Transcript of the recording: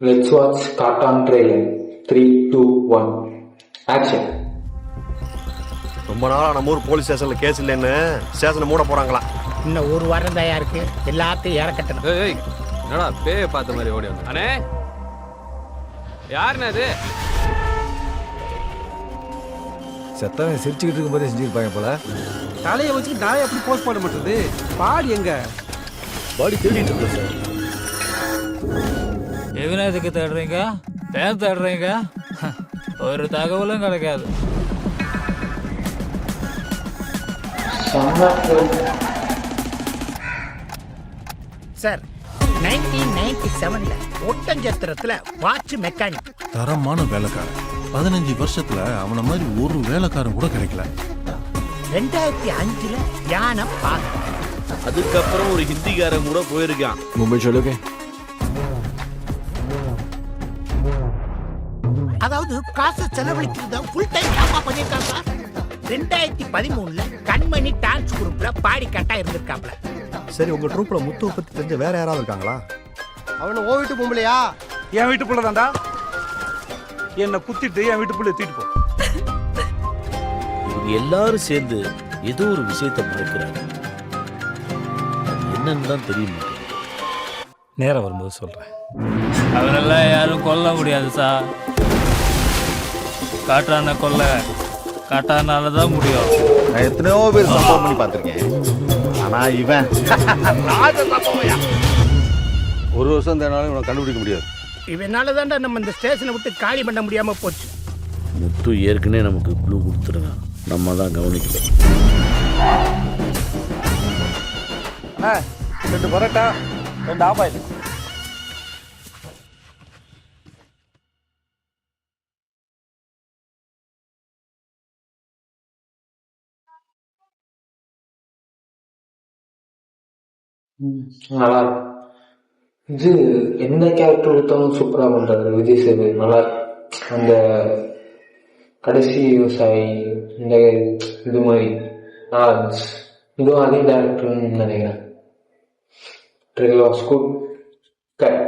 Let's watch cartoon trailer. 3, 2, 1. Action. ரொம்ப நாளா நம்ம ஊர் போலீஸ் ஸ்டேஷன்ல கேஸ் இல்லைன்னு ஸ்டேஷனை மூட போறாங்களா? இன்னும் ஒரு வாரம் தயா இருக்கு, எல்லாத்தையும் இறக்கட்டணும். ஏய் என்னடா பேய பார்த்த மாதிரி ஓடி வந்த அண்ணே? யாருண்ணே அது? செத்தவன் சிரிச்சுக்கிட்டு இருக்கும் போதே செஞ்சிருப்பாங்க போல. தலையை வச்சுட்டு நாயை எப்படி போஸ்ட் பண்ண மாட்டேது? பாடி எங்க? பாடி தேடிட்டு இருக்கு சார். எதுக்கு தேடுறீங்க? ஏன் தேடுறீங்க? ஒரு தகவலும் கிடைக்காது. சார், 1997ல ஒட்டஞ்சத்திரத்துல வாட்ச் மெக்கானிக். தரமான வேலைக்காரன். 15 வருஷத்துல அவன மாதிரி ஒரு வேலைக்காரன் கூட கிடைக்கல. 2005ல யானை பாக்கு. அதுக்கப்புறம் ஒரு ஹிந்திக்காரன் கூட போயிருக்கான். மும்பை சொல்லுங்க. அதாவது காசை செலவழிக்கிறத ஃபுல் டைம் ஜாபா பண்ணிருக்காங்க சார். 2013ல கண்மணி டான்ஸ் குரூப்ல பாடி கட்டா இருந்திருக்காப்ல. சரி, உங்க ட்ரூப்ல முத்துவை பத்தி தெரிஞ்ச வேற யாராவது இருக்காங்களா? அவனை ஓ வீட்டு பொம்பளையா? என் வீட்டு புள்ள தான்டா. என்னை குத்திட்டு என் வீட்டு புள்ள தூக்கிட்டு போ. இவங்க எல்லாரும் சேர்ந்து ஏதோ ஒரு விஷயத்தை மறைக்கிறாங்க. அது என்னன்னு தான் தெரிய மாட்டேங்குது. நேரம் வரும்போது சொல்றேன். அவரெல்லாம் யாரும் கொல்ல முடியாது சார். காட்டான கொல்ல காட்டானாலதான் முடியும். நான் எத்தனையோ பேர் சம்பவம் பண்ணி பார்த்திருக்கேன். ஆனா இவன் ஒரு வருஷம் தேனாலும் இவனை கண்டுபிடிக்க முடியாது. இவனால தான்டா நம்ம இந்த ஸ்டேஷனை விட்டு காலி பண்ண முடியாம போச்சு. முத்து ஏற்கனவே நமக்கு க்ளூ கொடுத்துருங்க, நம்ம தான் கவனிக்கல. 2 பரோட்டா 2 ஆபாயில். நல்லா இருக்கும். இது எந்த கேரக்டர் கொடுத்தாலும் சூப்பரா பண்றாரு விஜய் சேது. நல்லா இருக்கு. அந்த கடைசி விவசாயி இந்த இது மாதிரி நல்லா இருந்துச்சு. இதுவும் அதே டேரக்டர்னு நினைக்கிறேன். Trailer was good. கட்.